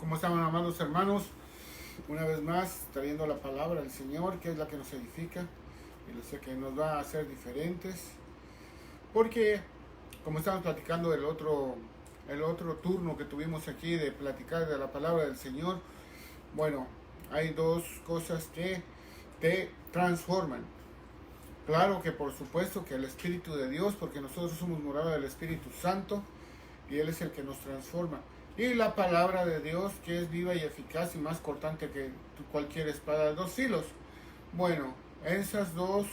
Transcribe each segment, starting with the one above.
¿Cómo están, amados hermanos? Una vez más, trayendo la palabra del Señor, que es la que nos edifica y lo sé que nos va a hacer diferentes. Porque, como estamos platicando el otro turno que tuvimos aquí de platicar de la palabra del Señor, bueno, hay dos cosas que te transforman. Claro que por supuesto que el Espíritu de Dios, porque nosotros somos morada del Espíritu Santo, y Él es el que nos transforma. Y la palabra de Dios, que es viva y eficaz y más cortante que cualquier espada de dos filos. Bueno, esas dos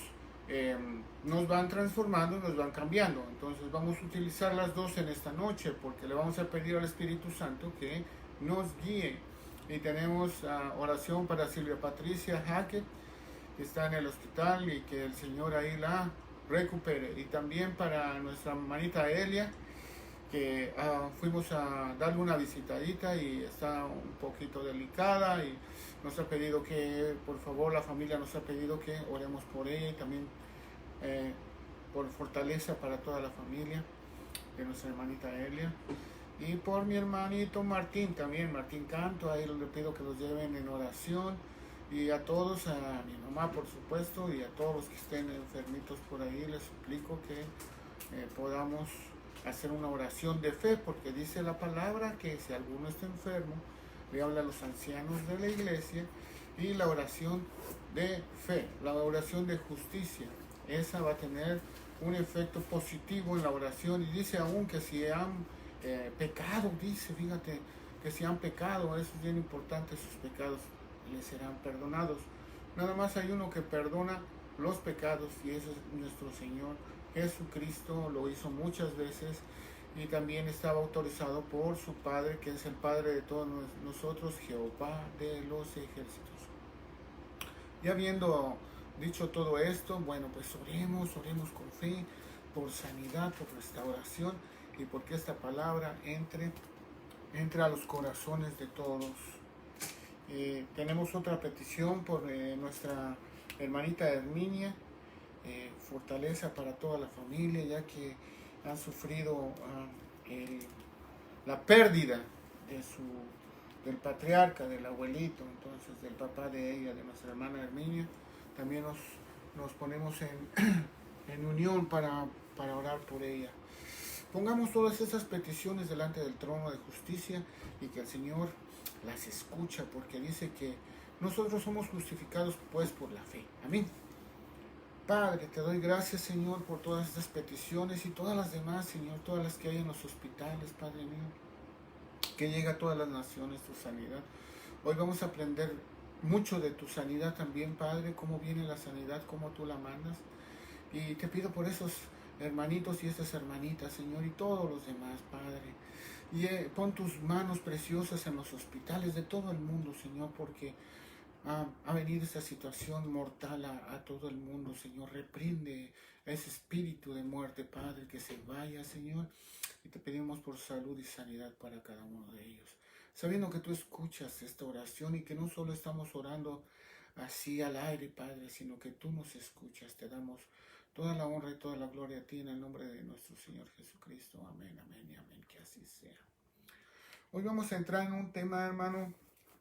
nos van transformando, nos van cambiando. Entonces vamos a utilizar las dos en esta noche, porque le vamos a pedir al Espíritu Santo que nos guíe. Y tenemos oración para Silvia Patricia Hackett, que está en el hospital, y que el Señor ahí la recupere. Y también para nuestra hermanita Elia, que fuimos a darle una visitadita y está un poquito delicada, y nos ha pedido que, por favor, la familia nos ha pedido que oremos por ella, y también eh, por fortaleza para toda la familia de nuestra hermanita Elia. Y por mi hermanito Martín también, Martín Canto, ahí le pido que los lleven en oración. Y a todos, a mi mamá por supuesto, y a todos los que estén enfermitos por ahí, les suplico que podamos hacer una oración de fe, porque dice la palabra que si alguno está enfermo, le habla a los ancianos de la iglesia, y la oración de fe, la oración de justicia, esa va a tener un efecto positivo en la oración. Y dice aún que si han pecado, dice, fíjate, que si han pecado, eso es bien importante, sus pecados les serán perdonados. Nada más hay uno que perdona los pecados, y ese es nuestro Señor Jesucristo. Lo hizo muchas veces, y también estaba autorizado por su Padre, que es el Padre de todos nosotros, Jehová de los ejércitos. Y habiendo dicho todo esto, bueno, pues oremos con fe por sanidad, por restauración, y porque esta palabra entre a los corazones de todos. Tenemos otra petición por nuestra hermanita Herminia, fortaleza para toda la familia, ya que han sufrido la pérdida del patriarca, del abuelito, entonces del papá de ella, de nuestra hermana Herminia. También nos ponemos en unión para orar por ella. Pongamos todas esas peticiones delante del trono de justicia, y que el Señor las escucha, porque dice que nosotros somos justificados pues por la fe. Amén. Padre, te doy gracias, Señor, por todas estas peticiones y todas las demás, Señor, todas las que hay en los hospitales, Padre mío, que llega a todas las naciones tu sanidad. Hoy vamos a aprender mucho de tu sanidad también, Padre, cómo viene la sanidad, cómo tú la mandas. Y te pido por esos hermanitos y estas hermanitas, Señor, y todos los demás, Padre. Y pon tus manos preciosas en los hospitales de todo el mundo, Señor, porque ha venido esta situación mortal a todo el mundo, Señor. Reprende ese espíritu de muerte, Padre, que se vaya, Señor. Y te pedimos por salud y sanidad para cada uno de ellos. Sabiendo que tú escuchas esta oración, y que no solo estamos orando así al aire, Padre, sino que tú nos escuchas. Te damos toda la honra y toda la gloria a ti, en el nombre de nuestro Señor Jesucristo. Amén, amén y amén. Que así sea. Hoy vamos a entrar en un tema, hermano,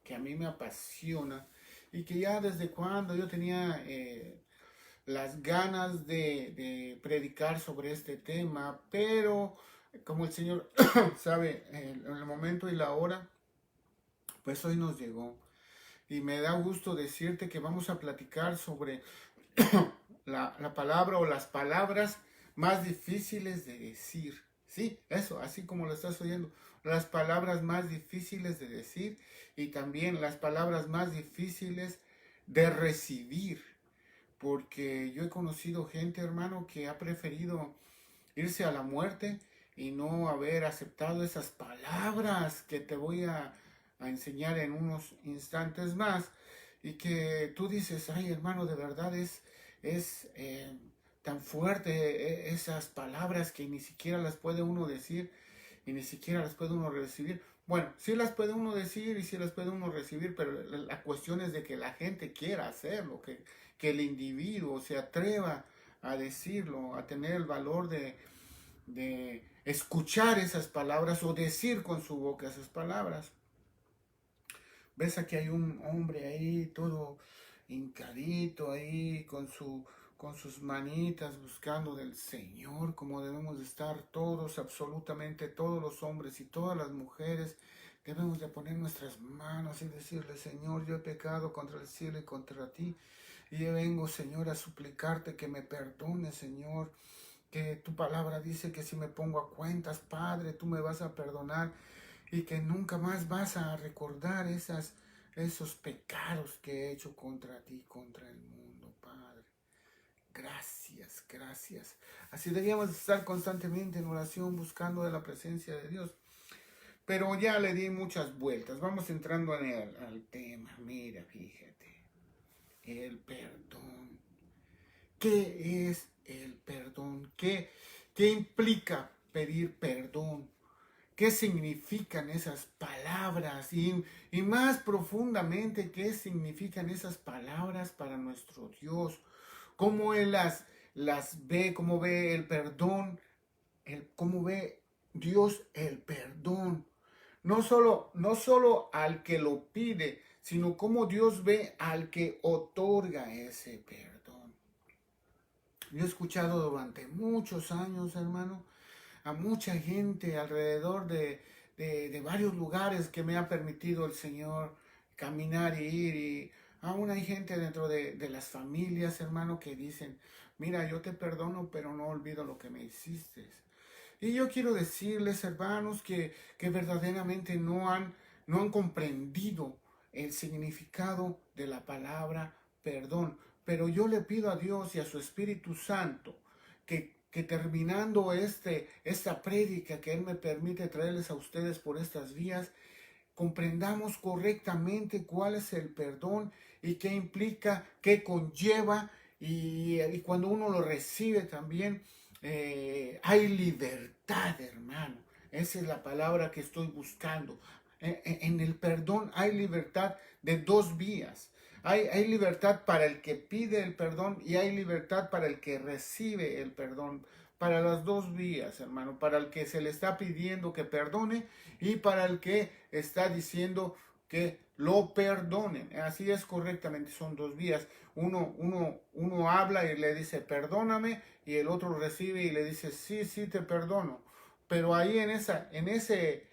que a mí me apasiona, y que ya desde cuando yo tenía las ganas de predicar sobre este tema, pero como el Señor sabe en el momento y la hora, pues hoy nos llegó. Y me da gusto decirte que vamos a platicar sobre la palabra, o las palabras más difíciles de decir. Sí, eso, así como lo estás oyendo. Las palabras más difíciles de decir, y también las palabras más difíciles de recibir. Porque yo he conocido gente, hermano, que ha preferido irse a la muerte y no haber aceptado esas palabras que te voy a enseñar en unos instantes más. Y que tú dices, ay, hermano, de verdad es tan fuerte esas palabras, que ni siquiera las puede uno decir y ni siquiera las puede uno recibir. Bueno, sí las puede uno decir y sí las puede uno recibir, pero la cuestión es de que la gente quiera hacerlo, que el individuo se atreva a decirlo, a tener el valor de escuchar esas palabras, o decir con su boca esas palabras. ves aquí hay un hombre ahí todo hincadito ahí con sus manitas buscando del Señor, como debemos de estar todos, absolutamente todos los hombres y todas las mujeres. Debemos de poner nuestras manos y decirle, Señor, yo he pecado contra el cielo y contra ti. Y yo vengo, Señor, a suplicarte que me perdones, Señor, que tu palabra dice que si me pongo a cuentas, Padre, tú me vas a perdonar y que nunca más vas a recordar esos pecados que he hecho contra ti, contra el mundo, Padre. Gracias, gracias. Así debíamos estar constantemente en oración buscando de la presencia de Dios. Pero ya le di muchas vueltas. Vamos entrando al tema. Mira, fíjate. El perdón. ¿Qué es el perdón? ¿Qué implica pedir perdón? ¿Qué significan esas palabras? Y más profundamente, ¿qué significan esas palabras para nuestro Dios? ¿Cómo Él las ve? ¿Cómo ve el perdón? ¿Cómo ve Dios el perdón? No solo al que lo pide, sino cómo Dios ve al que otorga ese perdón. Yo he escuchado durante muchos años, hermano, a mucha gente alrededor de varios lugares que me ha permitido el Señor caminar y ir. Y aún hay gente dentro de las familias, hermano, que dicen, mira, yo te perdono, pero no olvido lo que me hiciste. Y yo quiero decirles, hermanos, que verdaderamente no han comprendido el significado de la palabra perdón. Pero yo le pido a Dios y a su Espíritu Santo que terminando esta prédica que Él me permite traerles a ustedes por estas vías, comprendamos correctamente cuál es el perdón y qué implica, qué conlleva y cuando uno lo recibe también hay libertad, hermano. Esa es la palabra que estoy buscando. En el perdón hay libertad de dos vías. Hay libertad para el que pide el perdón y hay libertad para el que recibe el perdón. Para las dos vías, hermano. Para el que se le está pidiendo que perdone y para el que está diciendo que lo perdonen. Así es correctamente, son dos vías. Uno habla y le dice perdóname y el otro recibe y le dice sí, sí te perdono. Pero ahí en ese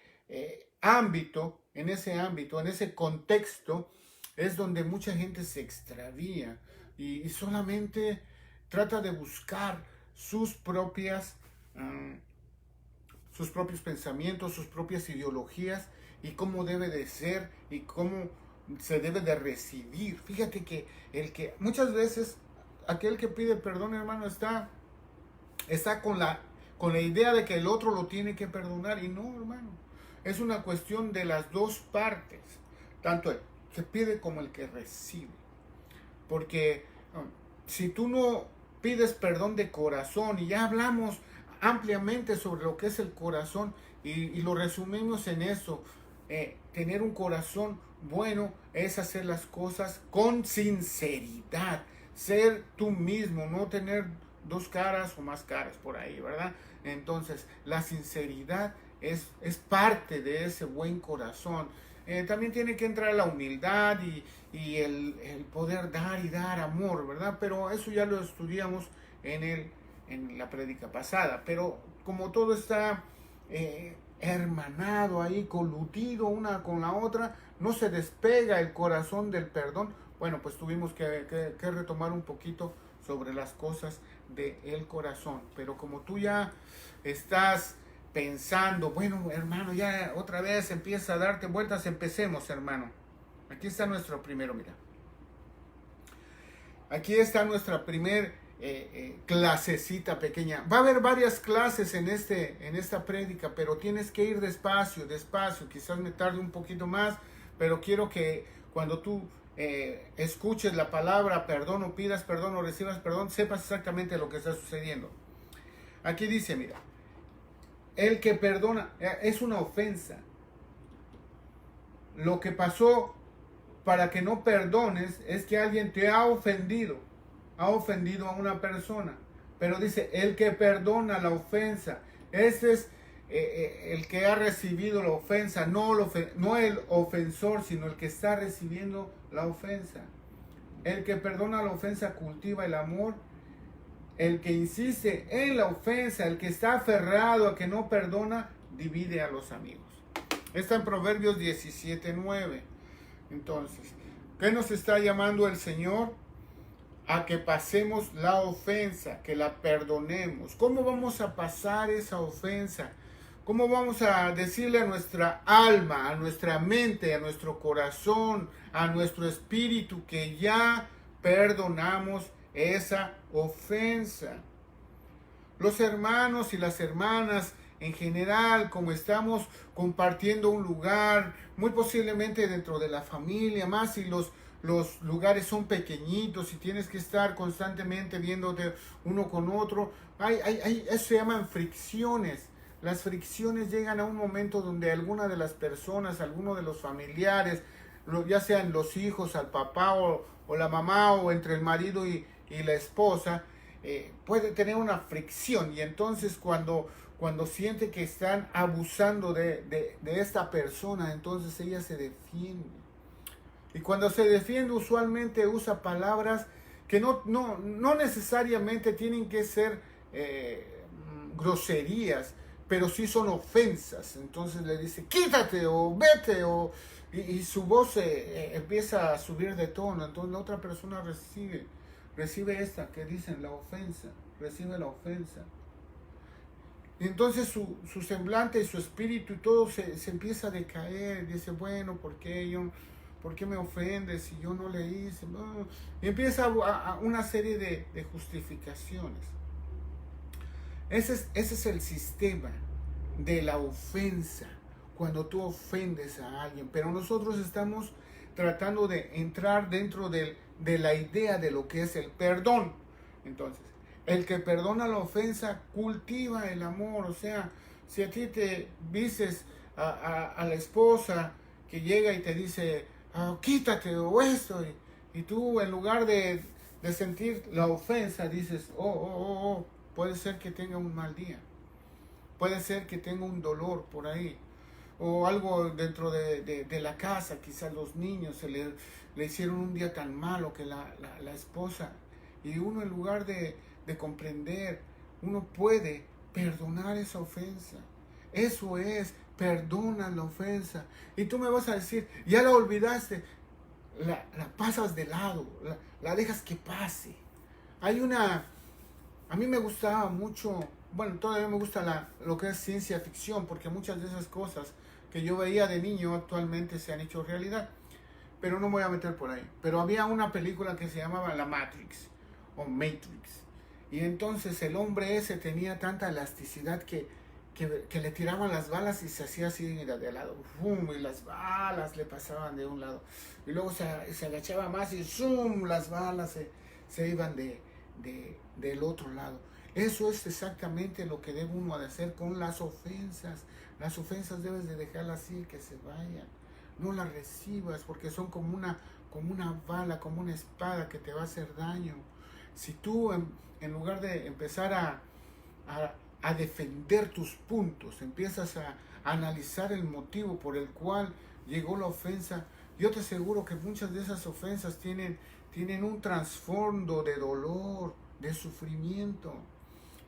ámbito, en ese contexto, es donde mucha gente se extravía y solamente trata de buscar sus sus propios pensamientos, sus propias ideologías y cómo debe de ser y cómo se debe de recibir. Fíjate que muchas veces aquel que pide perdón, hermano, está con la idea de que el otro lo tiene que perdonar y no, hermano. Es una cuestión de las dos partes, tanto el que pide como el que recibe. Porque si tú no pides perdón de corazón, y ya hablamos ampliamente sobre lo que es el corazón y lo resumimos en eso, tener un corazón bueno es hacer las cosas con sinceridad, ser tú mismo, no tener dos caras o más caras por ahí, ¿verdad? Entonces, la sinceridad es parte de ese buen corazón. También tiene que entrar la humildad y el poder dar y dar amor, ¿verdad? Pero eso ya lo estudiamos en la prédica pasada. Pero como todo está hermanado ahí, coludido una con la otra, no se despega el corazón del perdón. Bueno, pues tuvimos que retomar un poquito sobre las cosas del corazón. Pero como tú ya estás pensando, bueno, hermano, ya otra vez empieza a darte vueltas, empecemos, hermano. Aquí está nuestro primero, mira. Aquí está nuestra primer clasecita pequeña. Va a haber varias clases en esta prédica, pero tienes que ir despacio, despacio. Quizás me tarde un poquito más, pero quiero que cuando tú escuches la palabra perdón o pidas perdón o recibas perdón, sepas exactamente lo que está sucediendo. Aquí dice, mira, el que perdona es una ofensa. Lo que pasó para que no perdones es que alguien te ha ofendido a una persona. Pero dice, el que perdona la ofensa, ese es el que ha recibido la ofensa, no el ofensor, sino el que está recibiendo la ofensa. El que perdona la ofensa cultiva el amor. El que insiste en la ofensa, el que está aferrado a que no perdona, divide a los amigos. Está en Proverbios 17:9. Entonces, ¿qué nos está llamando el Señor? A que pasemos la ofensa, que la perdonemos. ¿Cómo vamos a pasar esa ofensa? ¿Cómo vamos a decirle a nuestra alma, a nuestra mente, a nuestro corazón, a nuestro espíritu que ya perdonamos esa ofensa? Los hermanos y las hermanas en general, como estamos compartiendo un lugar, muy posiblemente dentro de la familia, más si los lugares son pequeñitos y tienes que estar constantemente viéndote uno con otro, eso se llaman fricciones. Las fricciones llegan a un momento donde alguna de las personas, alguno de los familiares, ya sean los hijos, al papá o la mamá, o entre el marido y la esposa, puede tener una fricción. Y entonces cuando siente que están abusando de esta persona, entonces ella se defiende. Y cuando se defiende, usualmente usa palabras que no necesariamente tienen que ser groserías, pero sí son ofensas. Entonces le dice, quítate o vete, y su voz empieza a subir de tono. Entonces la otra persona recibe esta que dicen la ofensa, recibe la ofensa. Y entonces su semblante y su espíritu y todo se empieza a decaer. Dice, bueno, ¿por qué me ofendes si yo no le hice? No. Y empieza una serie de justificaciones. Ese es el sistema de la ofensa, cuando tú ofendes a alguien. Pero nosotros estamos tratando de entrar dentro de la idea de lo que es el perdón. Entonces, el que perdona la ofensa cultiva el amor. O sea, si a ti te dices a la esposa que llega y te dice, quítate o esto, y tú en lugar de sentir la ofensa dices, puede ser que tenga un mal día, puede ser que tenga un dolor por ahí, o algo dentro de la casa, quizás los niños le hicieron un día tan malo que la esposa, y uno en lugar de comprender, uno puede perdonar esa ofensa. Eso es, perdona la ofensa. Y tú me vas a decir, ya la olvidaste, la pasas de lado, la dejas que pase. A mí me gustaba mucho, bueno, todavía me gusta lo que es ciencia ficción, porque muchas de esas cosas que yo veía de niño actualmente se han hecho realidad, pero no me voy a meter por ahí. Pero había una película que se llamaba La Matrix, o Matrix, y entonces el hombre ese tenía tanta elasticidad que le tiraban las balas y se hacía así de lado, ¡fum! Y las balas le pasaban de un lado, y luego se agachaba más y ¡zum! Las balas se iban del otro lado. Eso es exactamente lo que debe uno hacer con las ofensas. Las ofensas debes de dejarlas así, que se vayan. No las recibas, porque son como una bala, como una espada que te va a hacer daño. Si tú en lugar de empezar a defender tus puntos, empiezas a analizar el motivo por el cual llegó la ofensa, yo te aseguro que muchas de esas ofensas tienen un trasfondo de dolor, de sufrimiento.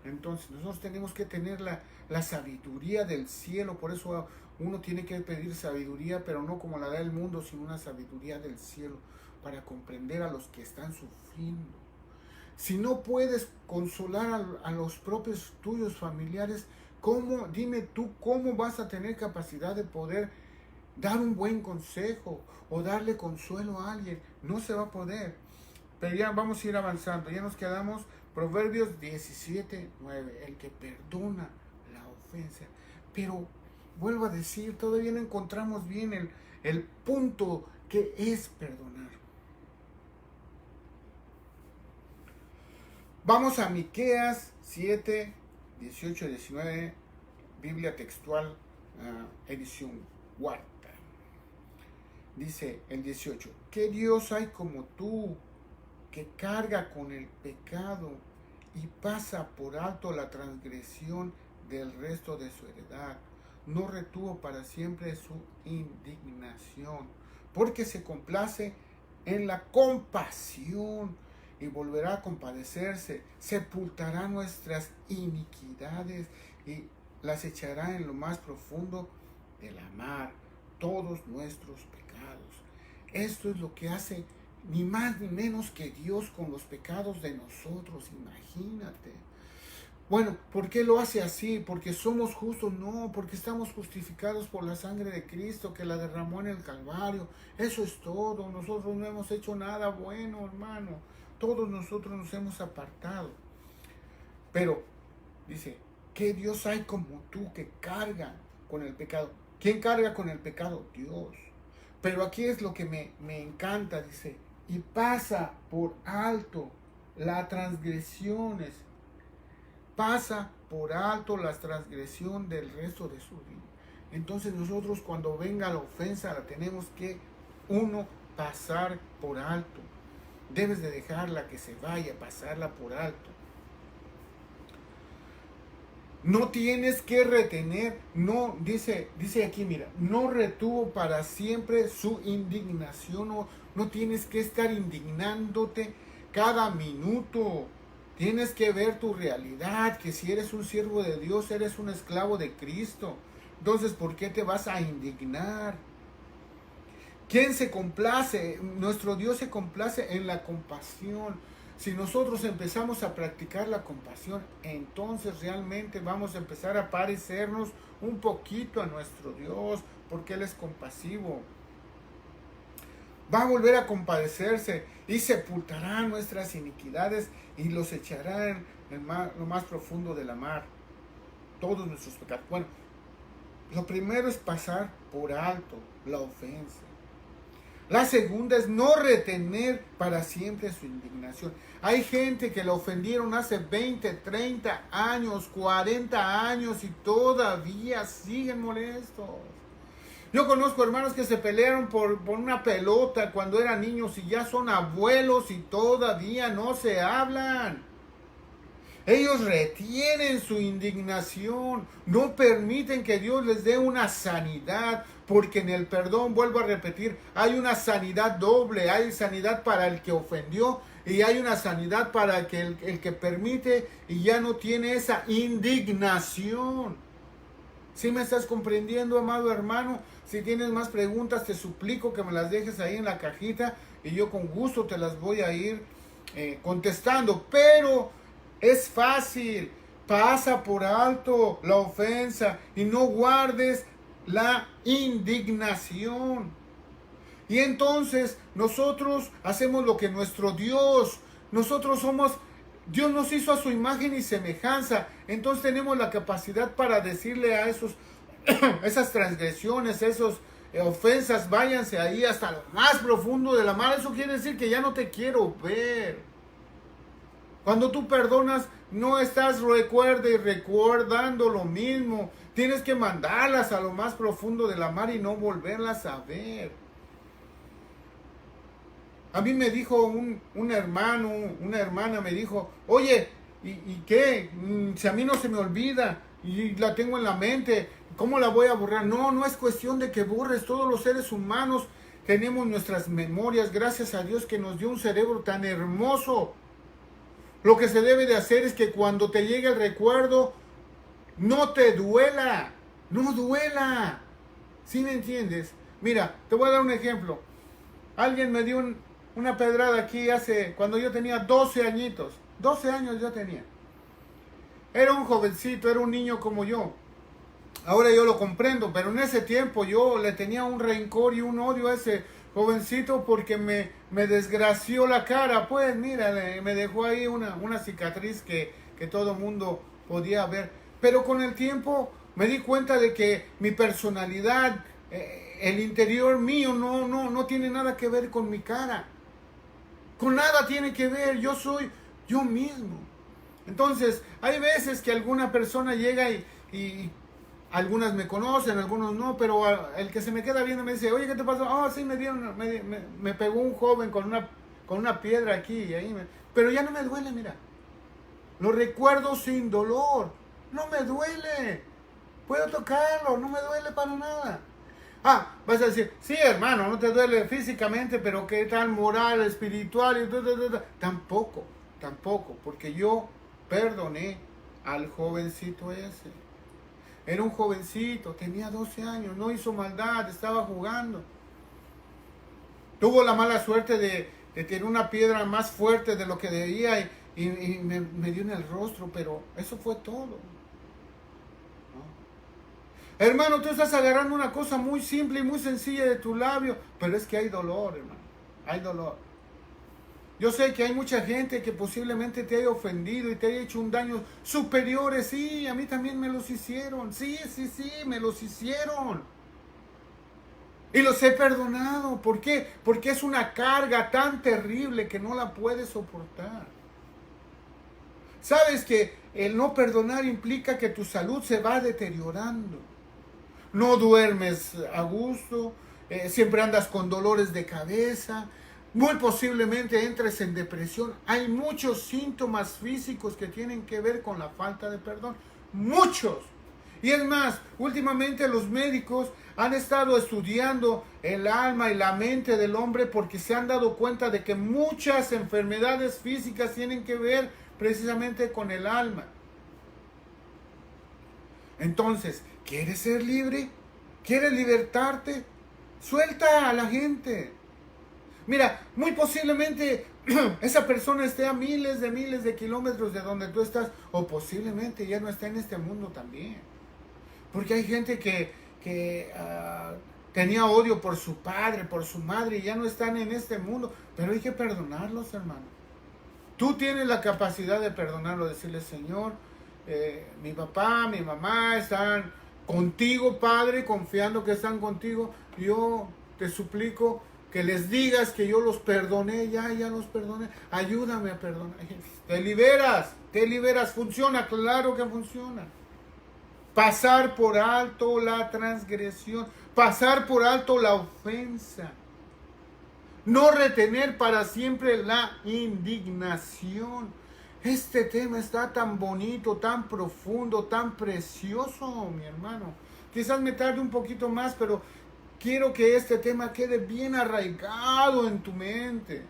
Entonces nosotros tenemos que tener la sabiduría del cielo. Por eso uno tiene que pedir sabiduría, pero no como la da el mundo, sino una sabiduría del cielo, para comprender a los que están sufriendo. Si no puedes consolar a los propios tuyos familiares, dime tú, ¿cómo vas a tener capacidad de poder dar un buen consejo o darle consuelo a alguien? No se va a poder. Pero ya vamos a ir avanzando. Ya nos quedamos Proverbios 17:9. El que perdona la ofensa. Pero vuelvo a decir, todavía no encontramos bien el punto que es perdonar. Vamos a Miqueas 7, 18 y 19, Biblia textual, edición cuarta. Dice el 18, ¿qué Dios hay como tú, que carga con el pecado y pasa por alto la transgresión del resto de su heredad. No retuvo para siempre su indignación, porque se complace en la compasión y volverá a compadecerse, sepultará nuestras iniquidades y las echará en lo más profundo de la mar, todos nuestros pecados. Esto es lo que hace ni más ni menos que Dios con los pecados de nosotros, imagínate. Bueno, ¿por qué lo hace así? ¿Porque somos justos? No, porque estamos justificados por la sangre de Cristo que la derramó en el Calvario. Eso es todo. Nosotros no hemos hecho nada bueno, hermano. Todos nosotros nos hemos apartado. Pero, dice, ¿qué Dios hay como tú que carga con el pecado? ¿Quién carga con el pecado? Dios. Pero aquí es lo que me encanta, dice, y pasa por alto las transgresiones. Pasa por alto la transgresión del resto de su vida. Entonces nosotros cuando venga la ofensa la tenemos que, uno, pasar por alto. Debes de dejarla que se vaya, pasarla por alto. No tienes que retener, no, dice aquí, mira, no retuvo para siempre su indignación, no tienes que estar indignándote cada minuto. Tienes que ver tu realidad, que si eres un siervo de Dios, eres un esclavo de Cristo. Entonces, ¿por qué te vas a indignar? ¿Quién se complace? Nuestro Dios se complace en la compasión. Si nosotros empezamos a practicar la compasión, entonces realmente vamos a empezar a parecernos un poquito a nuestro Dios, porque Él es compasivo. Va a volver a compadecerse y sepultará nuestras iniquidades y los echará en lo más profundo de la mar. Todos nuestros pecados. Bueno, lo primero es pasar por alto la ofensa. La segunda es no retener para siempre su indignación. Hay gente que la ofendieron hace 20, 30 años, 40 años y todavía siguen molestos. Yo conozco hermanos que se pelearon por una pelota cuando eran niños y ya son abuelos y todavía no se hablan. Ellos retienen su indignación, no permiten que Dios les dé una sanidad, porque en el perdón, vuelvo a repetir, hay una sanidad doble, hay sanidad para el que ofendió y hay una sanidad para el que permite y ya no tiene esa indignación. ¿Sí me estás comprendiendo, amado hermano? Si tienes más preguntas, te suplico que me las dejes ahí en la cajita y yo con gusto te las voy a ir contestando. Pero es fácil, pasa por alto la ofensa y no guardes la indignación. Y entonces nosotros hacemos lo que nuestro Dios, Dios nos hizo a su imagen y semejanza. Entonces tenemos la capacidad para decirle a esas transgresiones, esas ofensas, váyanse ahí hasta lo más profundo de la mar. Eso quiere decir que ya no te quiero ver. Cuando tú perdonas, no estás recordando lo mismo. Tienes que mandarlas a lo más profundo de la mar y no volverlas a ver. A mí me dijo un hermano, una hermana me dijo, oye, ¿y qué? Si a mí no se me olvida y la tengo en la mente, ¿cómo la voy a borrar? No, no es cuestión de que borres. Todos los seres humanos tenemos nuestras memorias, gracias a Dios que nos dio un cerebro tan hermoso. Lo que se debe de hacer es que cuando te llegue el recuerdo, no te duela, no duela. ¿Sí me entiendes? Mira, te voy a dar un ejemplo. Alguien me dio una pedrada aquí cuando yo tenía 12 añitos. 12 años yo tenía. Era un jovencito, era un niño como yo. Ahora yo lo comprendo, pero en ese tiempo yo le tenía un rencor y un odio a ese jovencito porque me desgració la cara. Pues mira, me dejó ahí una cicatriz que todo mundo podía ver. Pero con el tiempo me di cuenta de que mi personalidad, el interior mío no tiene nada que ver con mi cara. Con nada tiene que ver, yo soy yo mismo. Entonces, hay veces que alguna persona llega y algunas me conocen, algunos no, pero el que se me queda viendo me dice, oye, ¿qué te pasó? Ah, sí, me pegó un joven con una piedra aquí, pero ya no me duele, mira. Lo recuerdo sin dolor. No me duele. Puedo tocarlo, no me duele para nada. Ah, vas a decir, sí, hermano, no te duele físicamente, pero ¿qué tal moral, espiritual? Tampoco, tampoco, porque yo perdoné al jovencito ese. Era un jovencito, tenía 12 años, no hizo maldad, estaba jugando. Tuvo la mala suerte de tener una piedra más fuerte de lo que debía y me dio en el rostro, pero eso fue todo. Hermano, tú estás agarrando una cosa muy simple y muy sencilla de tu labio, pero es que hay dolor, hermano. Hay dolor. Yo sé que hay mucha gente que posiblemente te haya ofendido y te haya hecho un daño superiores. Sí, a mí también me los hicieron. Sí, me los hicieron. Y los he perdonado. ¿Por qué? Porque es una carga tan terrible que no la puedes soportar. Sabes que el no perdonar implica que tu salud se va deteriorando. No duermes a gusto, siempre andas con dolores de cabeza, muy posiblemente entres en depresión. Hay muchos síntomas físicos que tienen que ver con la falta de perdón, muchos. Y es más, últimamente los médicos han estado estudiando el alma y la mente del hombre porque se han dado cuenta de que muchas enfermedades físicas tienen que ver precisamente con el alma. Entonces, ¿quieres ser libre? ¿Quieres libertarte? Suelta a la gente. Mira, muy posiblemente esa persona esté a miles de kilómetros de donde tú estás, o posiblemente ya no está en este mundo también. Porque hay gente que tenía odio por su padre, por su madre, y ya no están en este mundo. Pero hay que perdonarlos, hermano. Tú tienes la capacidad de perdonarlo, decirle, Señor, mi papá, mi mamá están contigo, Padre, confiando que están contigo. Yo te suplico que les digas que yo los perdoné, ya los perdoné. Ayúdame a perdonar. Te liberas, funciona, claro que funciona. Pasar por alto la transgresión, pasar por alto la ofensa. No retener para siempre la indignación. Este tema está tan bonito, tan profundo, tan precioso, mi hermano. Quizás me tarde un poquito más, pero quiero que este tema quede bien arraigado en tu mente.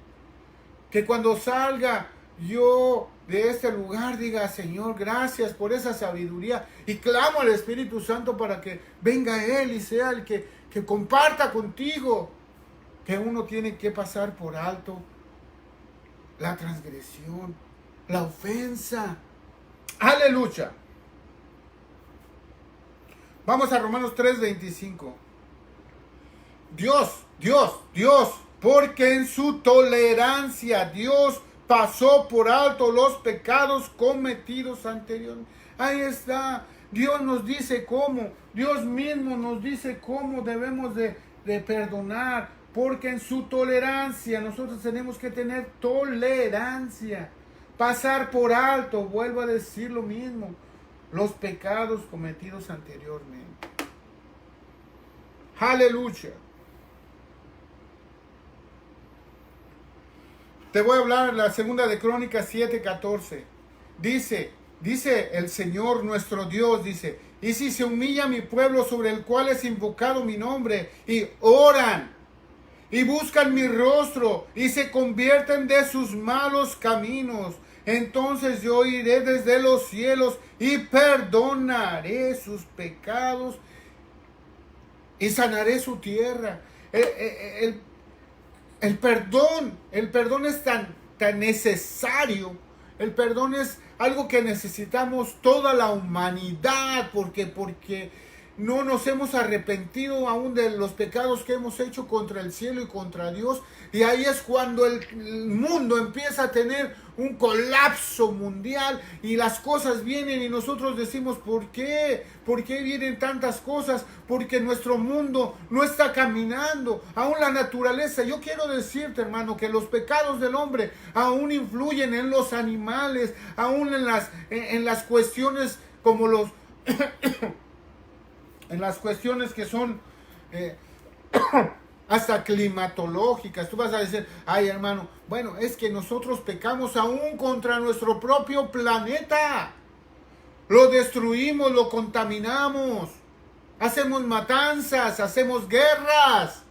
Que cuando salga yo de este lugar diga, Señor, gracias por esa sabiduría. Y clamo al Espíritu Santo para que venga Él y sea el que comparta contigo. Que uno tiene que pasar por alto la transgresión, la ofensa. Aleluya. Vamos a Romanos 3:25. Dios, porque en su tolerancia Dios pasó por alto los pecados cometidos anteriormente. Ahí está. Dios nos dice cómo. Dios mismo nos dice cómo debemos de perdonar. Porque en su tolerancia nosotros tenemos que tener tolerancia. Pasar por alto, vuelvo a decir lo mismo, los pecados cometidos anteriormente. Aleluya. Te voy a hablar la segunda de Crónicas 7:14. Dice el Señor nuestro Dios, dice, y si se humilla mi pueblo sobre el cual es invocado mi nombre, y oran, y buscan mi rostro, y se convierten de sus malos caminos, entonces yo iré desde los cielos, y perdonaré sus pecados, y sanaré su tierra. El perdón es tan necesario. El perdón es algo que necesitamos toda la humanidad, porque no nos hemos arrepentido aún de los pecados que hemos hecho contra el cielo y contra Dios. Y ahí es cuando el mundo empieza a tener un colapso mundial y las cosas vienen y nosotros decimos, ¿por qué? ¿Por qué vienen tantas cosas? Porque nuestro mundo no está caminando. Aún la naturaleza, yo quiero decirte, hermano, que los pecados del hombre aún influyen en los animales, aún en las cuestiones como los en las cuestiones que son hasta climatológicas. Tú vas a decir, ay, hermano, bueno, es que nosotros pecamos aún contra nuestro propio planeta. lo destruimos, lo contaminamos, hacemos matanzas, hacemos guerras.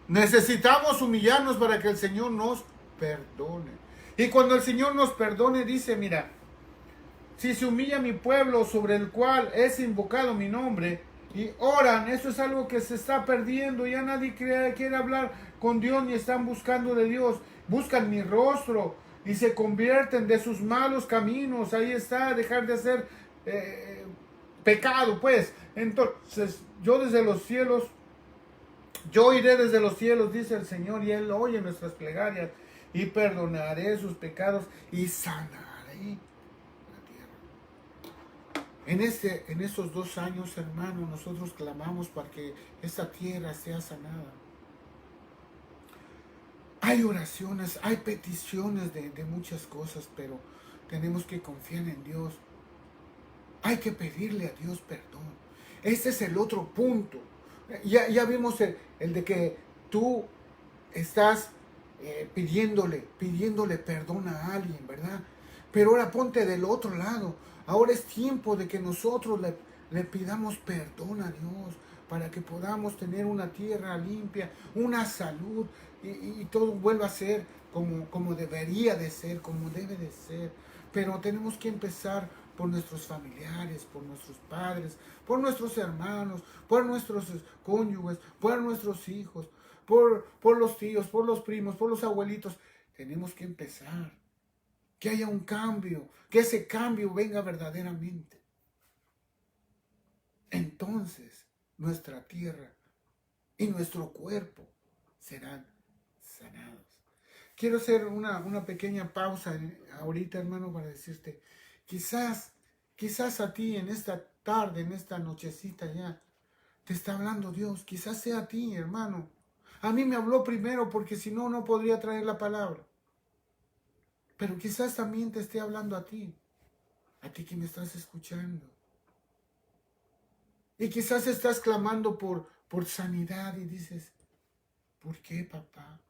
Necesitamos humillarnos para que el Señor nos perdone. Y cuando el Señor nos perdone, dice, mira, si se humilla mi pueblo sobre el cual es invocado mi nombre, y oran, eso es algo que se está perdiendo, ya nadie quiere hablar con Dios ni están buscando de Dios, buscan mi rostro y se convierten de sus malos caminos, ahí está, dejar de hacer pecado, pues. Entonces, yo desde los cielos, yo iré desde los cielos, dice el Señor, y Él oye nuestras plegarias, y perdonaré sus pecados, y sanaré. En estos 2 años, hermano, nosotros clamamos para que esta tierra sea sanada. Hay oraciones, hay peticiones de muchas cosas, pero tenemos que confiar en Dios. Hay que pedirle a Dios perdón. Ese es el otro punto. Ya vimos el de que tú estás pidiéndole perdón a alguien, ¿verdad? Pero ahora ponte del otro lado. Ahora es tiempo de que nosotros le pidamos perdón a Dios para que podamos tener una tierra limpia, una salud y todo vuelva a ser como debería de ser, como debe de ser. Pero tenemos que empezar por nuestros familiares, por nuestros padres, por nuestros hermanos, por nuestros cónyuges, por nuestros hijos, por los tíos, por los primos, por los abuelitos. Tenemos que empezar. Que haya un cambio, que ese cambio venga verdaderamente. Entonces, nuestra tierra y nuestro cuerpo serán sanados. Quiero hacer una pequeña pausa ahorita, hermano, para decirte, quizás a ti en esta tarde, en esta nochecita ya, te está hablando Dios. Quizás sea a ti, hermano. A mí me habló primero porque si no, no podría traer la palabra. Pero quizás también te esté hablando a ti que me estás escuchando. Y quizás estás clamando por sanidad y dices, ¿por qué, papá?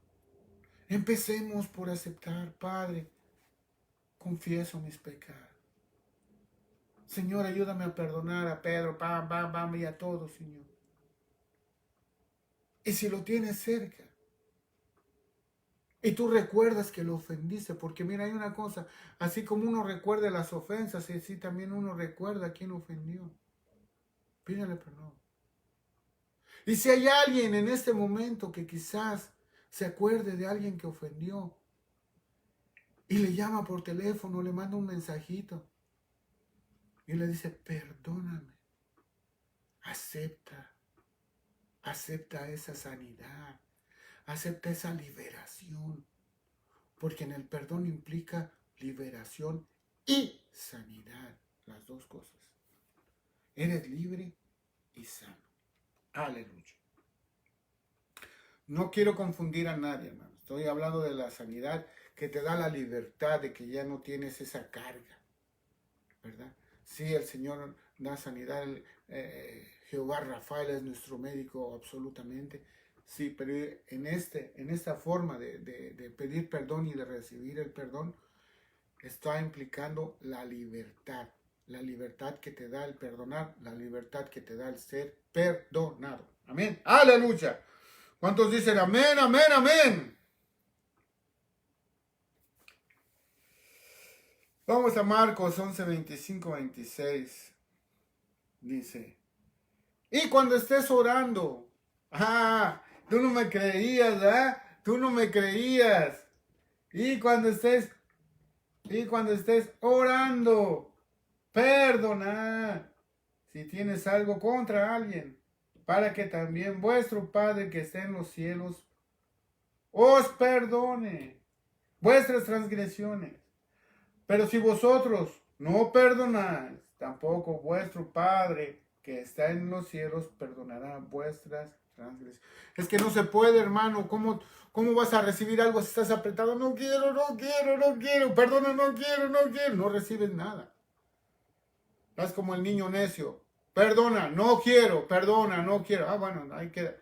Empecemos por aceptar, Padre, confieso mis pecados. Señor, ayúdame a perdonar a Pedro, y a todos, Señor. Y si lo tienes cerca, y tú recuerdas que lo ofendiste, porque mira, hay una cosa, así como uno recuerda las ofensas, así también uno recuerda a quien ofendió. Pídale perdón. Y si hay alguien en este momento que quizás se acuerde de alguien que ofendió y le llama por teléfono, le manda un mensajito y le dice, perdóname, acepta esa sanidad, acepta esa liberación, porque en el perdón implica liberación y sanidad, las dos cosas. Eres libre y sano. Aleluya. No quiero confundir a nadie, hermano. Estoy hablando de la sanidad que te da la libertad de que ya no tienes esa carga, ¿verdad? Sí, el Señor da sanidad. Jehová Rafael es nuestro médico absolutamente. Sí, pero en esta forma de pedir perdón y de recibir el perdón, está implicando la libertad que te da el perdonar, la libertad que te da el ser perdonado. Amén. Aleluya. ¿Cuántos dicen amén, amén, amén? Vamos a Marcos 11, 25, 26. Dice, y cuando estés orando, tú no me creías, ¿verdad? Tú no me creías. Y cuando estés orando, perdona si tienes algo contra alguien, para que también vuestro Padre que está en los cielos os perdone vuestras transgresiones. Pero si vosotros no perdonáis, tampoco vuestro Padre que está en los cielos perdonará vuestras transgresiones. Es que no se puede, hermano. ¿Cómo vas a recibir algo si estás apretado? No quiero, perdona, no quiero. No recibes nada. Estás como el niño necio. Perdona, no quiero, perdona, no quiero. Bueno, ahí queda.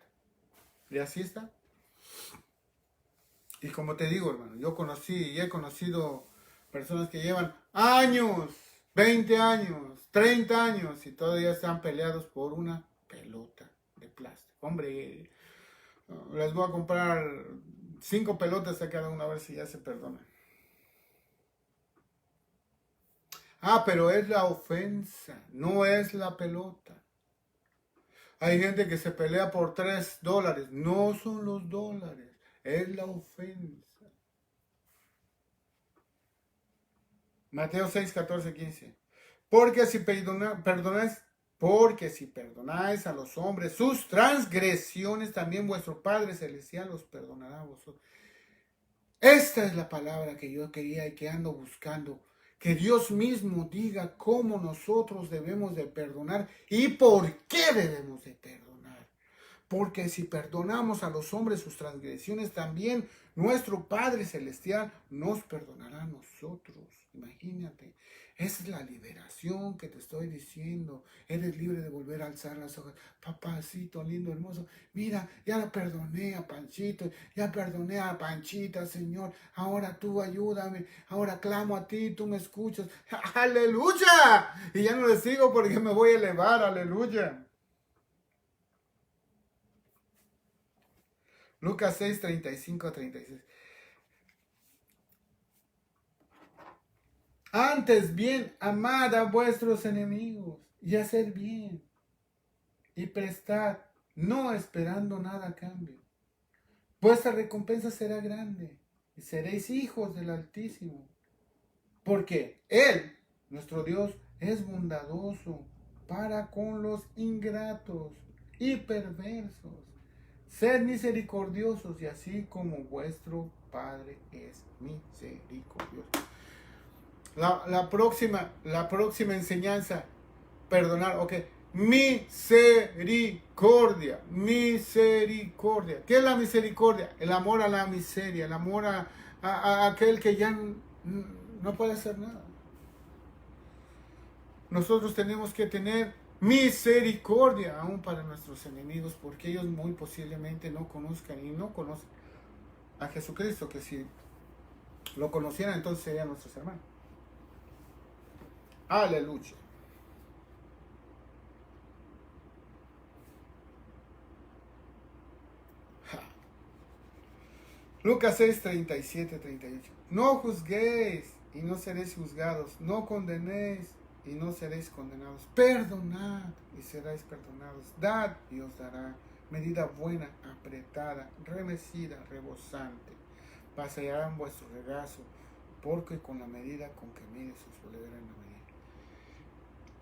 Y así está. Y como te digo, hermano, yo he conocido Personas que llevan años, 20 años, 30 años y todavía están peleados por una pelota de plástico. Hombre, les voy a comprar 5 pelotas a cada uno a ver si ya se perdonan. Ah, pero es la ofensa, no es la pelota. Hay gente que se pelea por $3. No son los dólares, es la ofensa. Mateo 6, 14, 15. Porque si perdonáis a los hombres sus transgresiones, también vuestro Padre Celestial los perdonará a vosotros. Esta es la palabra que yo quería y que ando buscando. Que Dios mismo diga cómo nosotros debemos de perdonar y por qué debemos de perdonar. Porque si perdonamos a los hombres sus transgresiones, también nuestro Padre Celestial nos perdonará a nosotros. Imagínate, esa es la liberación que te estoy diciendo. Eres libre de volver a alzar las hojas. Papacito lindo, hermoso. Mira, ya la perdoné a Panchito, ya perdoné a Panchita, Señor. Ahora tú ayúdame. Ahora clamo a ti, tú me escuchas. ¡Aleluya! Y ya no le sigo porque me voy a elevar. ¡Aleluya! Lucas 6, 35, 36. Antes bien, amad a vuestros enemigos y haced bien y prestad, no esperando nada a cambio. Vuestra recompensa será grande y seréis hijos del Altísimo. Porque Él, nuestro Dios, es bondadoso para con los ingratos y perversos. Sed misericordiosos y así como vuestro Padre es misericordioso. La próxima enseñanza, perdonar, ok. Misericordia. ¿Qué es la misericordia? El amor a la miseria, el amor a aquel que ya no puede hacer nada. Nosotros tenemos que tener misericordia aún para nuestros enemigos, porque ellos muy posiblemente no conozcan y no conocen a Jesucristo, que si lo conocieran entonces serían nuestros hermanos. Aleluya. Lucas 6, 37, 38. No juzguéis y no seréis juzgados. No condenéis y no seréis condenados. Perdonad y seréis perdonados. Dad y os dará medida buena, apretada, remecida, rebosante. Pasearán vuestro regazo, porque con la medida con que mides os volverán a medir.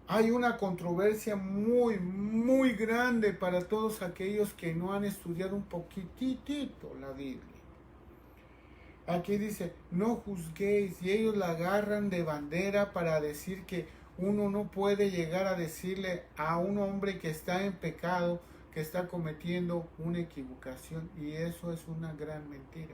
Hay una controversia muy grande para todos aquellos que no han estudiado un poquitito la Biblia. Aquí dice, no juzguéis, y ellos la agarran de bandera para decir que uno no puede llegar a decirle a un hombre que está en pecado, que está cometiendo una equivocación, y eso es una gran mentira.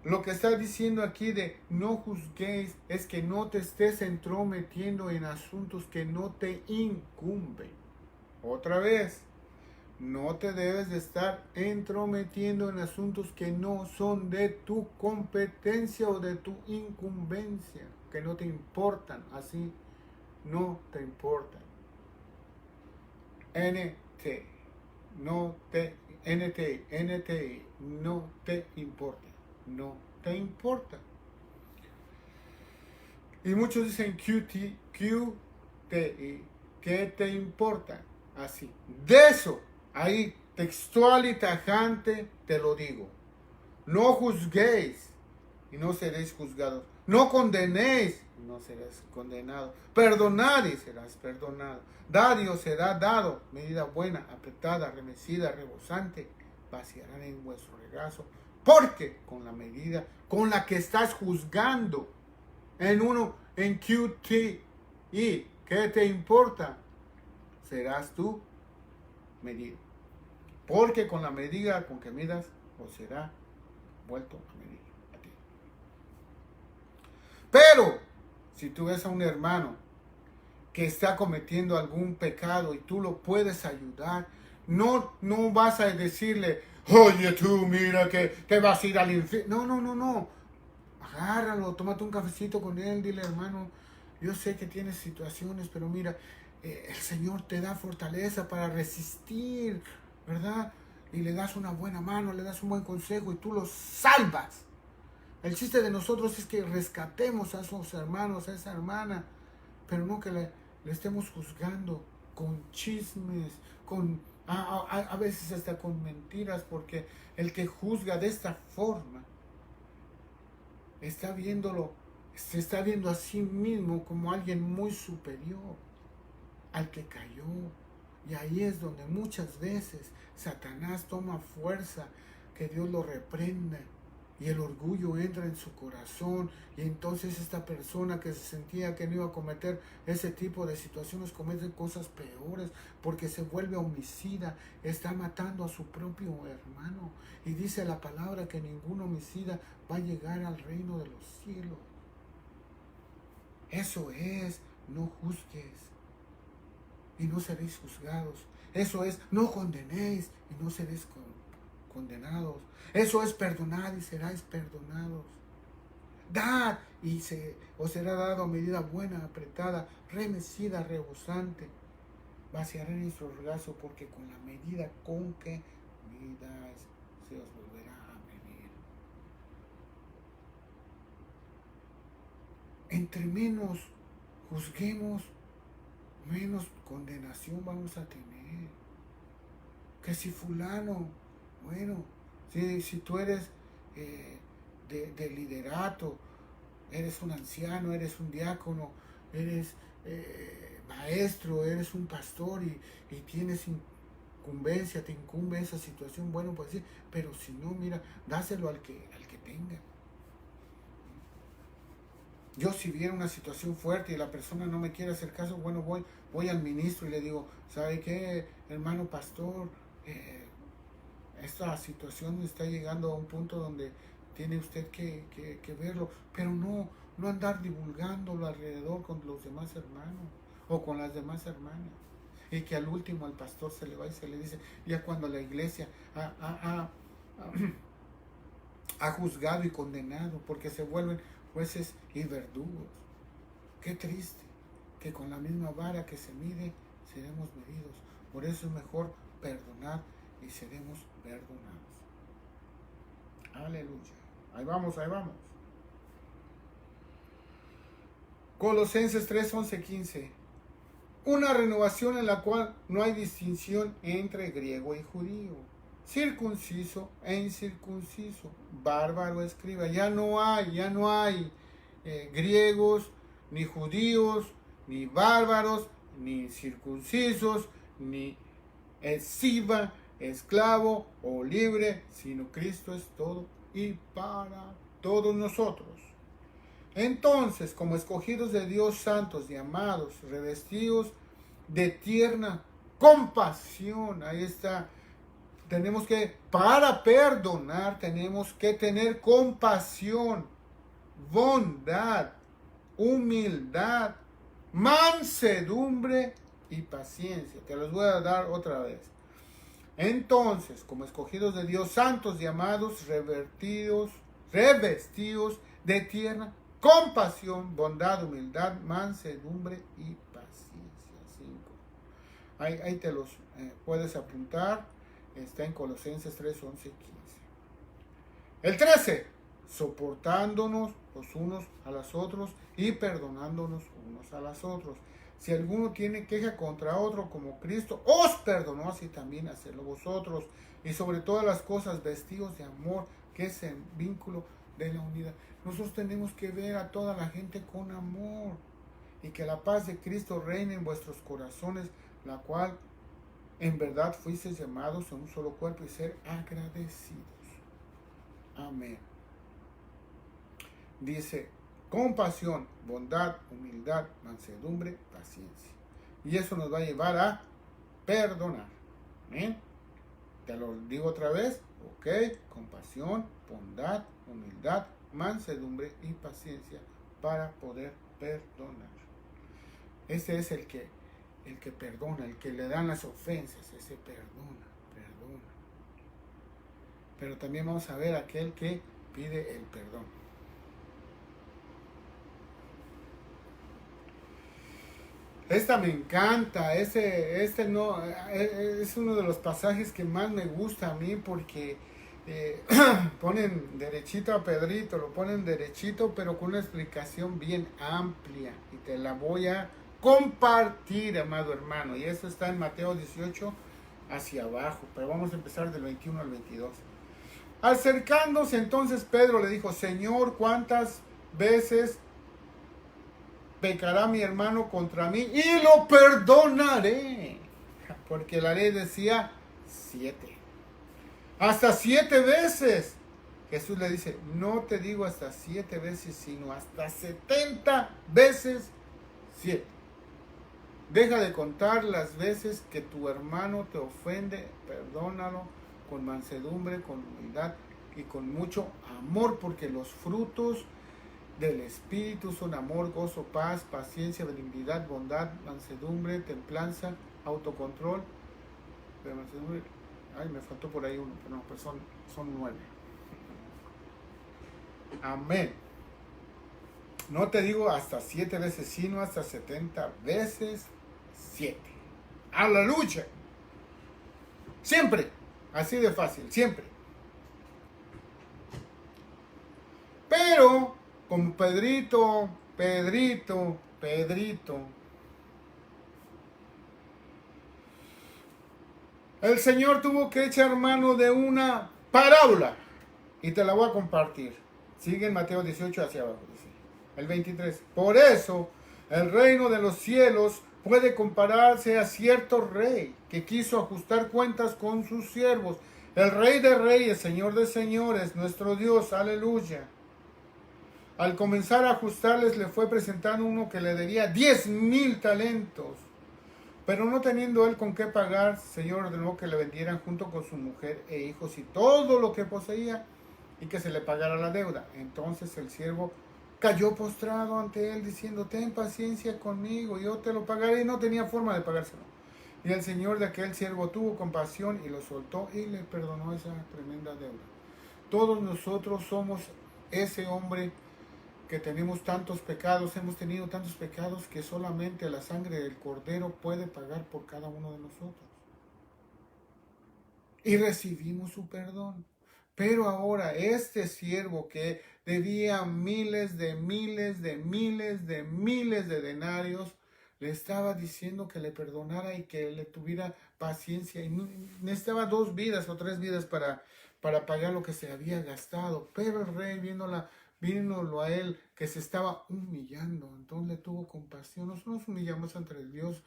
Lo que está diciendo aquí de no juzguéis es que no te estés entrometiendo en asuntos que no te incumben. Otra vez, no te debes de estar entrometiendo en asuntos que no son de tu competencia o de tu incumbencia, que no te importan, así no te importan. NT, no te importa. No te importa. Y muchos dicen QTI, ¿qué te importa? Así. De eso, ahí, textual y tajante, te lo digo. No juzguéis y no seréis juzgados. No condenéis y no serás condenado. Perdonad y serás perdonado. Dad y os será dado. Medida buena, apretada, remecida, rebosante, vaciarán en vuestro regazo. Porque con la medida con la que estás juzgando en QTI, ¿qué te importa? Serás tú medido. Porque con la medida con que midas, os será vuelto a medir a ti. Pero, si tú ves a un hermano que está cometiendo algún pecado y tú lo puedes ayudar, no vas a decirle, oye tú, mira que te vas a ir al infierno. No. agárralo, tómate un cafecito con él, dile, hermano, yo sé que tienes situaciones, pero mira, el Señor te da fortaleza para resistir, ¿verdad? Y le das una buena mano, le das un buen consejo y tú los salvas. El chiste de nosotros es que rescatemos a esos hermanos, a esa hermana, pero no que le estemos juzgando con chismes, a veces hasta con mentiras, porque el que juzga de esta forma se está viendo a sí mismo como alguien muy superior al que cayó. Y ahí es donde muchas veces Satanás toma fuerza, que Dios lo reprenda. Y el orgullo entra en su corazón. Y entonces esta persona que se sentía que no iba a cometer ese tipo de situaciones, comete cosas peores. Porque se vuelve homicida. Está matando a su propio hermano. Y dice la palabra que ningún homicida va a llegar al reino de los cielos. Eso es, no juzgues y no seréis juzgados. Eso es, no condenéis y no seréis condenados. Eso es, perdonad y seréis perdonados. Dad y os será dado medida buena, apretada, remecida, rebosante. Vaciaré en nuestro regazo, porque con la medida con que midáis se os volverá a medir. Entre menos juzguemos, menos condenación vamos a tener. Que si fulano, bueno, si tú eres de liderato, eres un anciano, eres un diácono, eres maestro, eres un pastor y tienes incumbencia, te incumbe esa situación, bueno, pues sí, pero si no, mira, dáselo al que tenga. Yo si viera una situación fuerte y la persona no me quiere hacer caso, bueno, voy al ministro y le digo, ¿sabe qué, hermano pastor? Esta situación está llegando a un punto donde tiene usted que verlo, pero no andar divulgándolo alrededor con los demás hermanos o con las demás hermanas. Y que al último al pastor se le va y se le dice, ya cuando la iglesia ha juzgado y condenado, porque se vuelven jueces y verdugos. Qué triste que con la misma vara que se mide seremos medidos. Por eso es mejor perdonar y seremos perdonados. Aleluya. Ahí vamos, ahí vamos. Colosenses 3, 11, 15. Una renovación en la cual no hay distinción entre griego y judío, circunciso e incircunciso, bárbaro, escriba. Ya no hay griegos, ni judíos, ni bárbaros, ni circuncisos, ni esciba, esclavo o libre, sino Cristo es todo y para todos nosotros. Entonces, como escogidos de Dios, santos y amados, revestidos de tierna compasión, ahí está. Tenemos que, para perdonar, tenemos que tener compasión, bondad, humildad, mansedumbre y paciencia. Te los voy a dar otra vez. Entonces, como escogidos de Dios, santos y amados, revestidos de tierna compasión, bondad, humildad, mansedumbre y paciencia. 5. Ahí te los puedes apuntar. Está en Colosenses 3, 11 y 15. El 13. Soportándonos los unos a los otros y perdonándonos unos a los otros. Si alguno tiene queja contra otro, como Cristo os perdonó, así también hacedlo vosotros. Y sobre todas las cosas, vestidos de amor, que es el vínculo de la unidad. Nosotros tenemos que ver a toda la gente con amor. Y que la paz de Cristo reine en vuestros corazones, la cual en verdad fuisteis llamados a un solo cuerpo, y ser agradecidos. Amén. Dice, compasión, bondad, humildad, mansedumbre, paciencia. Y eso nos va a llevar a perdonar. ¿Amén? Te lo digo otra vez. Ok, compasión, bondad, humildad, mansedumbre y paciencia para poder perdonar. Ese es el que perdona, el que le dan las ofensas, ese perdona. Pero también vamos a ver aquel que pide el perdón. Esta me encanta, este no, es uno de los pasajes que más me gusta a mí porque ponen derechito a Pedrito, lo ponen derechito pero con una explicación bien amplia y te la voy a compartir, amado hermano, y eso está en Mateo 18 hacia abajo, pero vamos a empezar del 21 al 22. Acercándose entonces Pedro le dijo, Señor, ¿cuántas veces pecará mi hermano contra mí y lo perdonaré? Porque la ley decía 7. Hasta 7 veces. Jesús le dice, no te digo hasta 7 veces, sino hasta 70 veces 7. Deja de contar las veces que tu hermano te ofende, perdónalo con mansedumbre, con humildad y con mucho amor, porque los frutos del Espíritu son amor, gozo, paz, paciencia, benignidad, bondad, mansedumbre, templanza, autocontrol. De mansedumbre, ay, me faltó por ahí uno, pero no, pues son 9. Amén. No te digo hasta 7 veces, sino hasta 70 veces 7. ¡Aleluya! Siempre, así de fácil, siempre. Pero, como Pedrito, el Señor tuvo que echar mano de una parábola. Y te la voy a compartir. Sigue en Mateo 18 hacia abajo, dice. El 23. Por eso, el reino de los cielos puede compararse a cierto rey que quiso ajustar cuentas con sus siervos. El rey de reyes, señor de señores, nuestro Dios, aleluya. Al comenzar a ajustarles, le fue presentando uno que le debía 10,000 talentos. Pero no teniendo él con qué pagar, Señor ordenó que le vendieran junto con su mujer e hijos y todo lo que poseía y que se le pagara la deuda. Entonces el siervo cayó postrado ante él diciendo, ten paciencia conmigo, yo te lo pagaré. Y no tenía forma de pagárselo. Y el Señor de aquel siervo tuvo compasión y lo soltó y le perdonó esa tremenda deuda. Todos nosotros somos ese hombre que tenemos tantos pecados, hemos tenido tantos pecados que solamente la sangre del Cordero puede pagar por cada uno de nosotros. Y recibimos su perdón. Pero ahora este siervo que debía miles de denarios, le estaba diciendo que le perdonara y que le tuviera paciencia. Y necesitaba 2 vidas o 3 vidas para pagar lo que se había gastado. Pero el rey, viéndolo a él que se estaba humillando, entonces le tuvo compasión. Nosotros nos humillamos ante Dios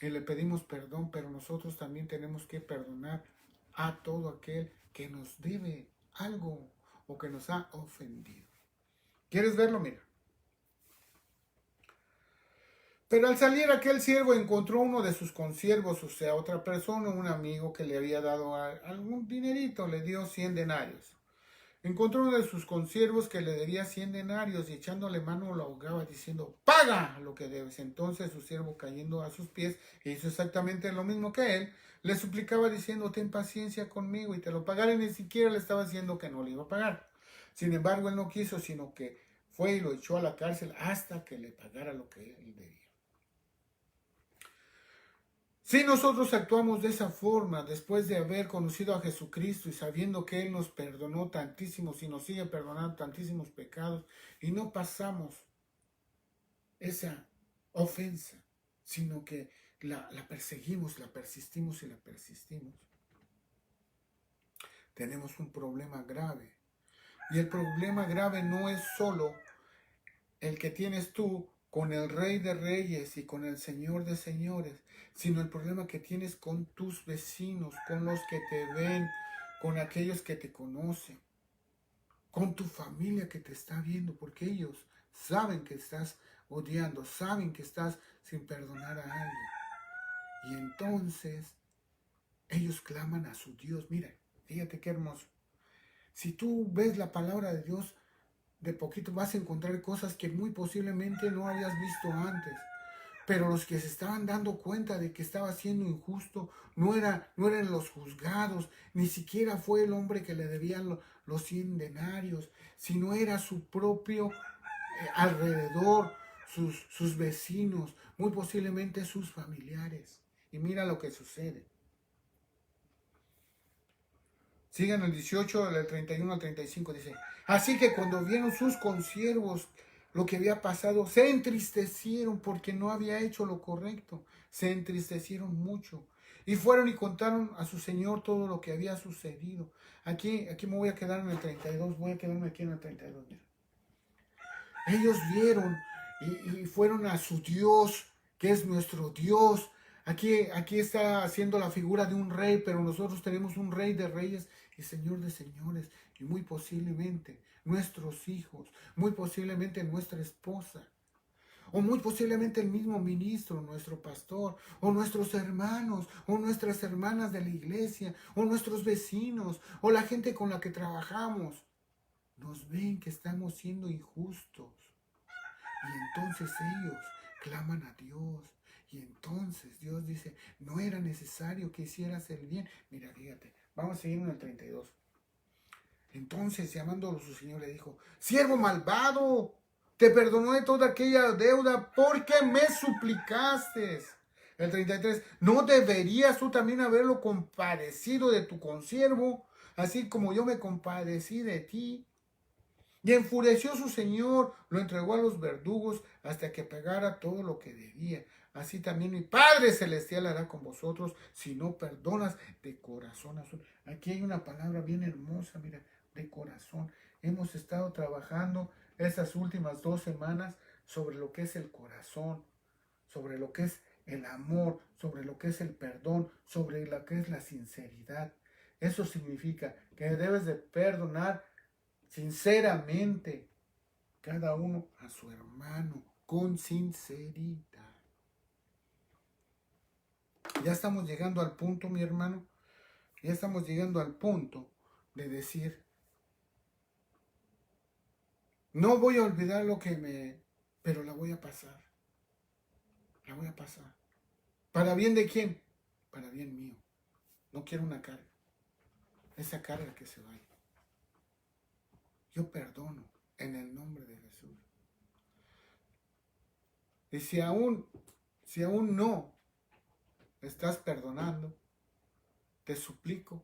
y le pedimos perdón, pero nosotros también tenemos que perdonar a todo aquel que nos debe algo o que nos ha ofendido. ¿Quieres verlo? Mira. Pero al salir aquel siervo encontró uno de sus consiervos, o sea, otra persona, un amigo que le había dado algún dinerito, le dio 100 denarios. Encontró uno de sus consiervos que le debía 100 denarios y echándole mano lo ahogaba diciendo, paga lo que debes. Entonces su siervo cayendo a sus pies hizo exactamente lo mismo que él, le suplicaba diciendo, ten paciencia conmigo y te lo pagaré. Ni siquiera le estaba diciendo que no le iba a pagar. Sin embargo, él no quiso, sino que fue y lo echó a la cárcel hasta que le pagara lo que él debía. Si nosotros actuamos de esa forma, después de haber conocido a Jesucristo y sabiendo que Él nos perdonó tantísimos y nos sigue perdonando tantísimos pecados, y no pasamos esa ofensa, sino que la perseguimos, la persistimos y la persistimos, tenemos un problema grave. Y el problema grave no es solo el que tienes tú con el Rey de Reyes y con el Señor de Señores, sino el problema que tienes con tus vecinos, con los que te ven, con aquellos que te conocen, con tu familia que te está viendo, porque ellos saben que estás odiando, saben que estás sin perdonar a alguien. Y entonces ellos claman a su Dios. Mira, fíjate qué hermoso. Si tú ves la palabra de Dios, de poquito vas a encontrar cosas que muy posiblemente no habías visto antes. Pero los que se estaban dando cuenta de que estaba siendo injusto no eran los juzgados, ni siquiera fue el hombre que le debían los 100 denarios, sino era su propio alrededor, sus vecinos, muy posiblemente sus familiares. Y mira lo que sucede. Sigan el 18, del 31 al 35, dice: así que cuando vieron sus consiervos lo que había pasado, se entristecieron porque no había hecho lo correcto. Se entristecieron mucho. Y fueron y contaron a su señor todo lo que había sucedido. Aquí me voy a quedar en el 32, voy a quedarme aquí en el 32. Mira. Ellos vieron y fueron a su Dios, que es nuestro Dios. Aquí está haciendo la figura de un rey, pero nosotros tenemos un rey de reyes y señor de señores. Y muy posiblemente nuestros hijos, muy posiblemente nuestra esposa, o muy posiblemente el mismo ministro, nuestro pastor, o nuestros hermanos, o nuestras hermanas de la iglesia, o nuestros vecinos, o la gente con la que trabajamos. Nos ven que estamos siendo injustos. Y entonces ellos claman a Dios. Y entonces Dios dice: no era necesario que hicieras el bien. Mira, fíjate, vamos a seguir en el 32. Entonces, llamándolo su señor, le dijo: siervo malvado, te perdoné toda aquella deuda porque me suplicaste. El 33, ¿no deberías tú también haberlo compadecido de tu consiervo, así como yo me compadecí de ti? Y enfureció su señor, lo entregó a los verdugos hasta que pagara todo lo que debía. Así también mi Padre Celestial hará con vosotros si no perdonas de corazón azul. Aquí hay una palabra bien hermosa, mira, de corazón. Hemos estado trabajando estas últimas 2 semanas sobre lo que es el corazón, sobre lo que es el amor, sobre lo que es el perdón, sobre lo que es la sinceridad. Eso significa que debes de perdonar sinceramente, cada uno a su hermano, con sinceridad. Ya estamos llegando al punto, mi hermano, ya estamos llegando al punto de decir: no voy a olvidar pero la voy a pasar. La voy a pasar. ¿Para bien de quién? Para bien mío. No quiero una carga. Esa carga que se vaya. Yo perdono en el nombre de Jesús. Y si aún no estás perdonando, te suplico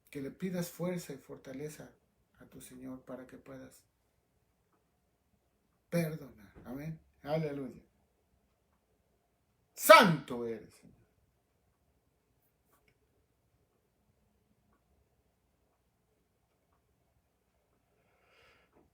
que le pidas fuerza y fortaleza a tu Señor para que puedas perdonar. Amén. Aleluya. Santo eres, Señor.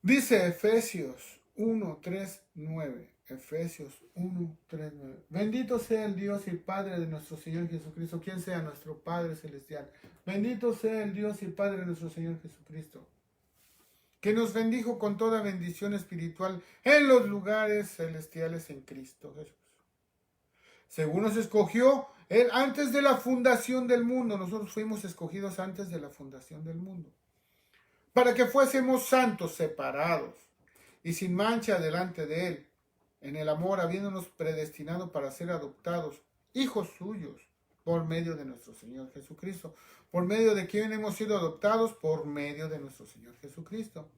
Dice Efesios 1, 3, 9. Efesios 1, 3, 9. Bendito sea el Dios y Padre de nuestro Señor Jesucristo, quien sea nuestro Padre Celestial. Bendito sea el Dios y Padre de nuestro Señor Jesucristo, que nos bendijo con toda bendición espiritual en los lugares celestiales en Cristo Jesús. Según nos escogió Él antes de la fundación del mundo. Nosotros fuimos escogidos antes de la fundación del mundo, para que fuésemos santos, separados y sin mancha delante de Él, en el amor, habiéndonos predestinado para ser adoptados, hijos suyos, por medio de nuestro Señor Jesucristo. ¿Por medio de quién hemos sido adoptados? Por medio de nuestro Señor Jesucristo,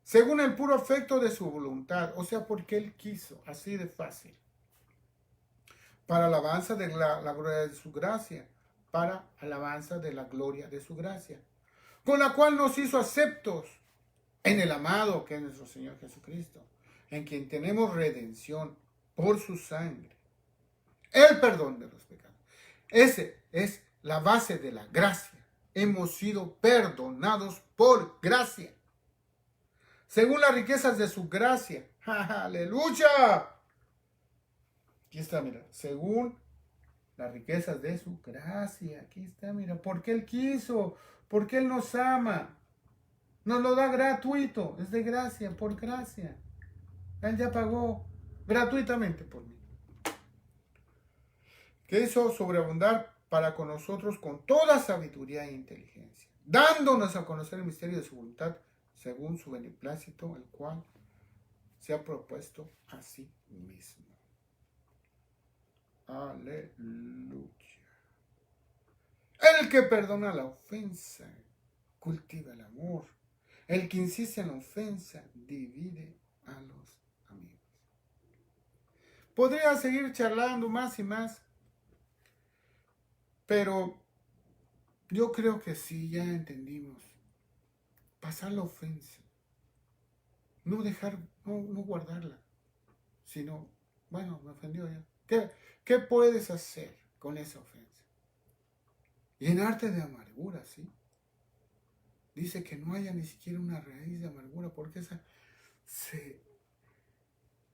según el puro afecto de su voluntad, o sea, porque Él quiso, así de fácil, para alabanza de la gloria de su gracia, para alabanza de la gloria de su gracia, con la cual nos hizo aceptos en el amado, que es nuestro Señor Jesucristo, en quien tenemos redención por su sangre, el perdón de los pecados. Ese es la base de la gracia. Hemos sido perdonados por gracia, según las riquezas de su gracia. ¡Aleluya! Aquí está, mira, según las riquezas de su gracia. Aquí está, mira, porque Él quiso, porque Él nos ama. Nos lo da gratuito, es de gracia, por gracia. Él ya pagó gratuitamente por mí. Que hizo sobreabundar para con nosotros con toda sabiduría e inteligencia, dándonos a conocer el misterio de su voluntad, según su beneplácito, el cual se ha propuesto a sí mismo. Aleluya. El que perdona la ofensa, cultiva el amor. El que insiste en la ofensa, divide a los amigos. Podría seguir charlando más y más, pero yo creo que sí, ya entendimos. Pasar la ofensa, no dejar, no guardarla, sino, bueno, me ofendió ya. ¿Qué puedes hacer con esa ofensa? Llenarte de amargura, ¿sí? Dice que no haya ni siquiera una raíz de amargura, porque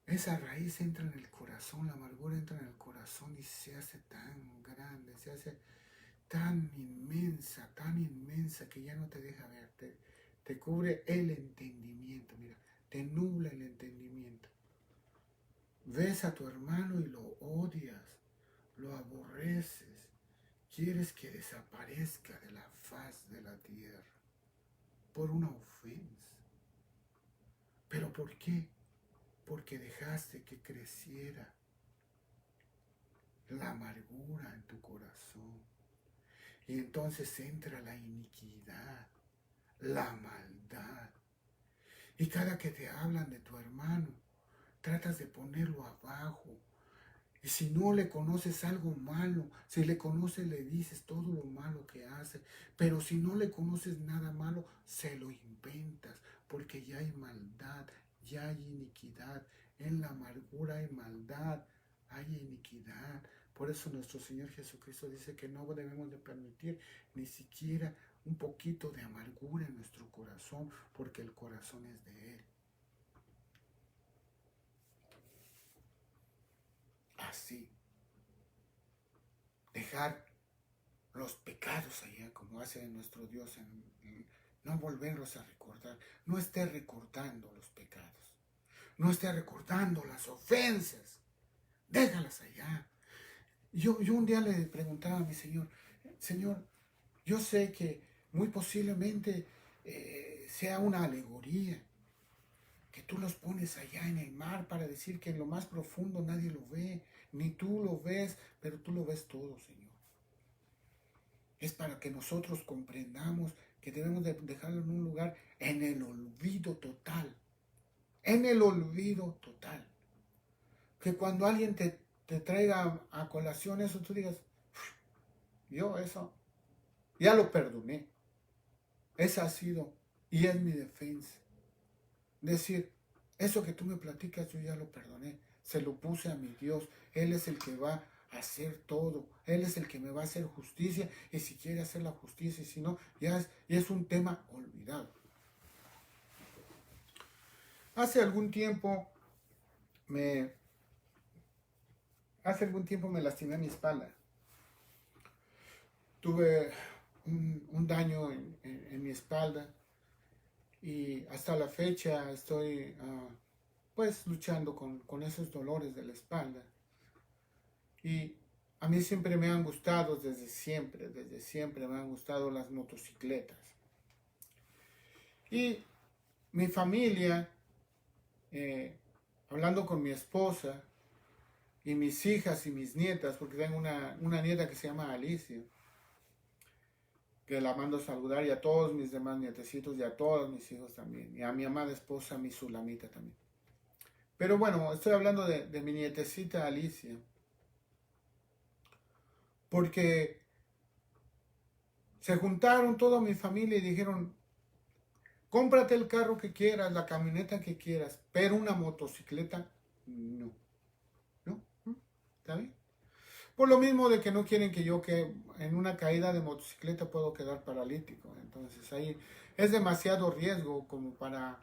esa raíz entra en el corazón, la amargura entra en el corazón y se hace tan grande, se hace tan inmensa que ya no te deja ver, te cubre el entendimiento, mira, te nubla el entendimiento. Ves a tu hermano y lo odias, lo aborreces, quieres que desaparezca de la faz de la tierra por una ofensa. ¿Pero por qué? Porque dejaste que creciera la amargura en tu corazón. Y entonces entra la iniquidad, la maldad. Y cada que te hablan de tu hermano, tratas de ponerlo abajo. Y si no le conoces algo malo, si le conoces le dices todo lo malo que hace. Pero si no le conoces nada malo, se lo inventas. Porque ya hay maldad, ya hay iniquidad. En la amargura hay maldad, hay iniquidad. Por eso nuestro Señor Jesucristo dice que no debemos de permitir ni siquiera un poquito de amargura en nuestro corazón, porque el corazón es de Él. Así, dejar los pecados allá, como hace nuestro Dios, no volverlos a recordar. No esté recordando los pecados, no esté recordando las ofensas, déjalas allá. Yo un día le preguntaba a mi Señor, Señor, yo sé que muy posiblemente sea una alegoría, que tú los pones allá en el mar para decir que en lo más profundo nadie lo ve, ni tú lo ves, pero tú lo ves todo, Señor. Es para que nosotros comprendamos que debemos de dejarlo en un lugar en el olvido total. En el olvido total. Que cuando alguien te traiga a colación eso, tú digas, yo eso ya lo perdoné. Esa ha sido y es mi defensa. Decir, eso que tú me platicas yo ya lo perdoné. Se lo puse a mi Dios. Él es el que va a hacer todo. Él es el que me va a hacer justicia. Y si quiere hacer la justicia, y si no, ya es un tema olvidado. Hace algún tiempo me lastimé mi espalda. Tuve un daño en mi espalda y hasta la fecha estoy pues luchando con esos dolores de la espalda. Y a mí siempre me han gustado, desde siempre me han gustado las motocicletas. Y mi familia, hablando con mi esposa y mis hijas y mis nietas, porque tengo una nieta que se llama Alicia, que la mando a saludar, y a todos mis demás nietecitos y a todos mis hijos también, y a mi amada esposa, mi Sulamita también. Pero bueno, estoy hablando de mi nietecita Alicia, porque se juntaron toda mi familia y dijeron, cómprate el carro que quieras, la camioneta que quieras, pero una motocicleta, no. ¿No? ¿Está bien? Por lo mismo de que no quieren que en una caída de motocicleta puedo quedar paralítico. Entonces ahí es demasiado riesgo como para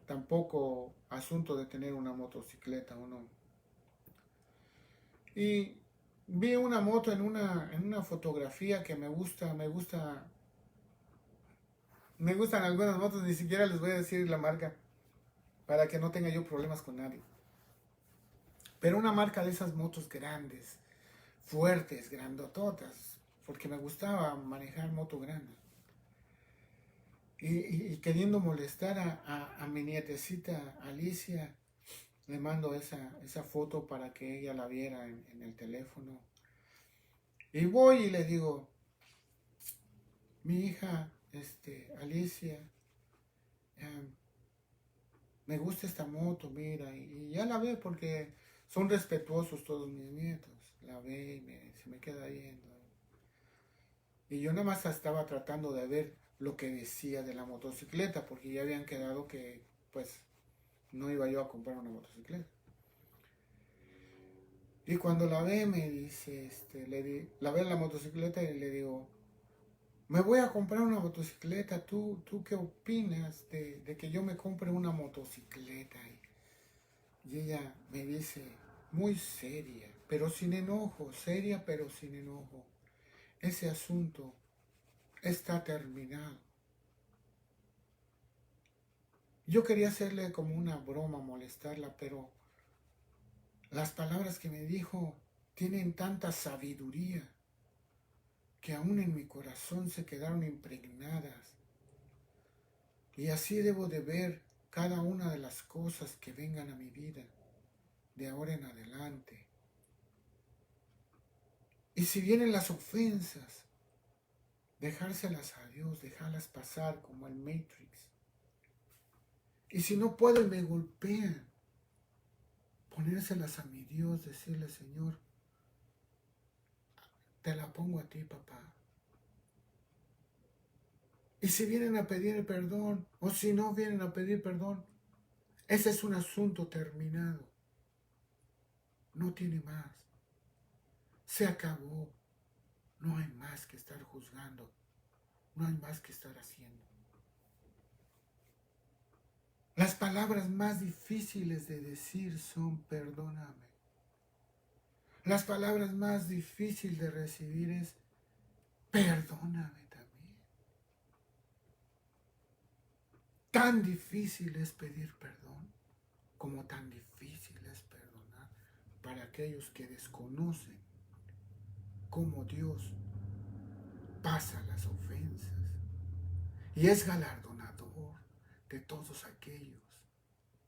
tampoco asunto de tener una motocicleta o no. Y vi una moto en una fotografía que me gustan algunas motos, ni siquiera les voy a decir la marca para que no tenga yo problemas con nadie. Pero una marca de esas motos grandes, fuertes, grandototas, porque me gustaba manejar moto grande. Y queriendo molestar a mi nietecita Alicia, le mando esa foto para que ella la viera en el teléfono. Y voy y le digo, mi hija, Alicia, me gusta esta moto, mira, y ya la ve porque Son respetuosos todos mis nietos. La ve y se me queda viendo. Y yo nada más estaba tratando de ver lo que decía de la motocicleta, porque ya habían quedado que, pues, no iba yo a comprar una motocicleta. Y cuando la ve me dice, la ve en la motocicleta y le digo, me voy a comprar una motocicleta, ¿tú qué opinas de que yo me compre una motocicleta? Y ella me dice, muy seria, pero sin enojo, seria pero sin enojo, ese asunto está terminado. Yo quería hacerle como una broma, molestarla, pero las palabras que me dijo tienen tanta sabiduría que aún en mi corazón se quedaron impregnadas. Y así debo de ver cada una de las cosas que vengan a mi vida de ahora en adelante. Y si vienen las ofensas, dejárselas a Dios, dejarlas pasar como el Matrix. Y si no puedo y me golpean, ponérselas a mi Dios, decirle, Señor, te la pongo a ti, papá. Y si vienen a pedir perdón, o si no vienen a pedir perdón, ese es un asunto terminado. No tiene más. Se acabó. No hay más que estar juzgando. No hay más que estar haciendo. Las palabras más difíciles de decir son perdóname. Las palabras más difíciles de recibir es perdóname también. Tan difícil es pedir perdón como tan difícil es perdonar para aquellos que desconocen cómo Dios pasa las ofensas y es galardonador de todos aquellos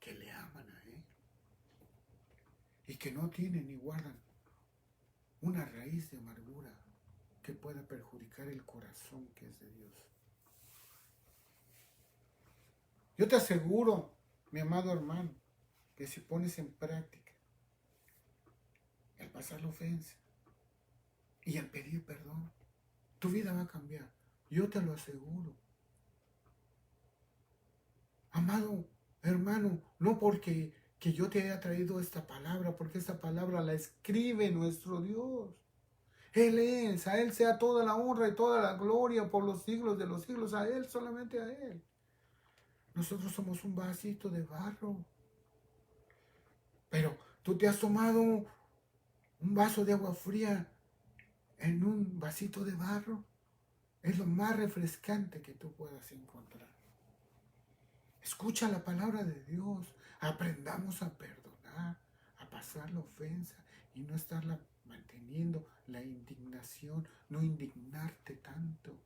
que le aman a Él y que no tienen ni guardan una raíz de amargura que pueda perjudicar el corazón que es de Dios. Yo te aseguro, mi amado hermano, que si pones en práctica el pasar la ofensa y el pedir perdón, tu vida va a cambiar. Yo te lo aseguro. Amado hermano, no porque que yo te haya traído esta palabra, porque esta palabra la escribe nuestro Dios. Él es, a Él sea toda la honra y toda la gloria por los siglos de los siglos, a Él, solamente a Él. Nosotros somos un vasito de barro. Pero tú te has tomado un vaso de agua fría en un vasito de barro. Es lo más refrescante que tú puedas encontrar. Escucha la palabra de Dios. Aprendamos a perdonar, a pasar la ofensa y no estarla manteniendo, la indignación, no indignarte tanto.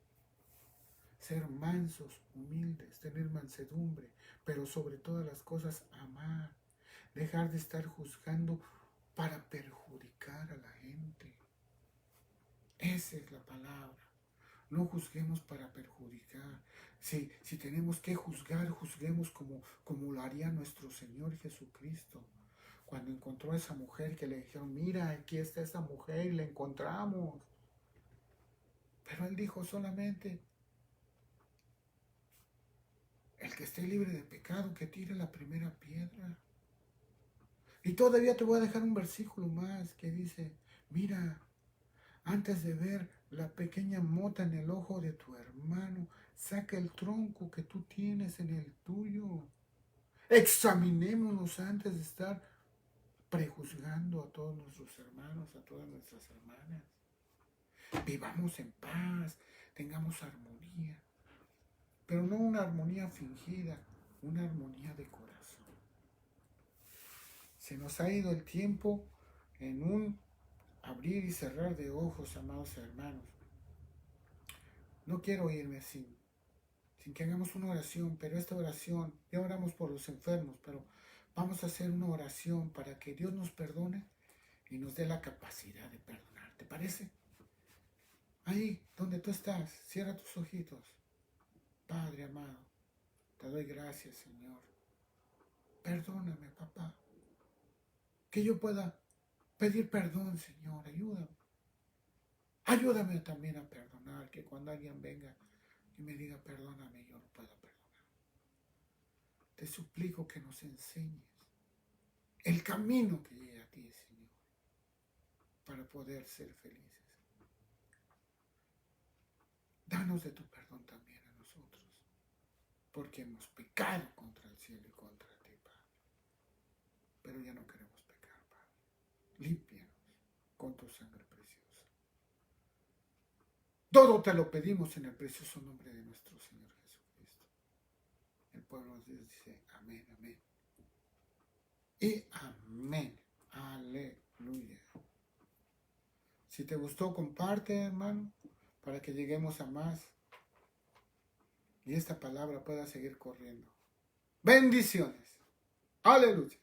Ser mansos, humildes, tener mansedumbre, pero sobre todas las cosas amar. Dejar de estar juzgando para perjudicar a la gente. Esa es la palabra. No juzguemos para perjudicar. Si tenemos que juzgar, juzguemos como lo haría nuestro Señor Jesucristo. Cuando encontró a esa mujer que le dijeron, mira, aquí está esa mujer y la encontramos. Pero Él dijo solamente, el que esté libre de pecado, que tire la primera piedra. Y todavía te voy a dejar un versículo más que dice, mira, antes de ver la pequeña mota en el ojo de tu hermano, saca el tronco que tú tienes en el tuyo. Examinémonos antes de estar prejuzgando a todos nuestros hermanos, a todas nuestras hermanas. Vivamos en paz, tengamos armonía, pero no una armonía fingida, una armonía de corazón. Se nos ha ido el tiempo en un abrir y cerrar de ojos, amados hermanos. No quiero irme sin que hagamos una oración, pero esta oración, ya oramos por los enfermos, pero vamos a hacer una oración para que Dios nos perdone y nos dé la capacidad de perdonar. ¿Te parece? Ahí donde tú estás, cierra tus ojitos. Padre amado, te doy gracias, Señor. Perdóname, papá. que yo pueda pedir perdón, Señor, ayúdame. Ayúdame también a perdonar, que cuando alguien venga y me diga perdóname, yo lo pueda perdonar. Te suplico que nos enseñes el camino que llegue a ti, Señor, para poder ser felices. Danos de tu perdón también a nosotros, porque hemos pecado contra el cielo y contra ti, Padre. Pero ya no queremos pecar, Padre. Límpianos con tu sangre preciosa. Todo te lo pedimos en el precioso nombre de nuestro Señor Jesucristo. El pueblo de Dios dice amén, amén. Y amén. Aleluya. Si te gustó, comparte, hermano, para que lleguemos a más y esta palabra pueda seguir corriendo. Bendiciones. Aleluya.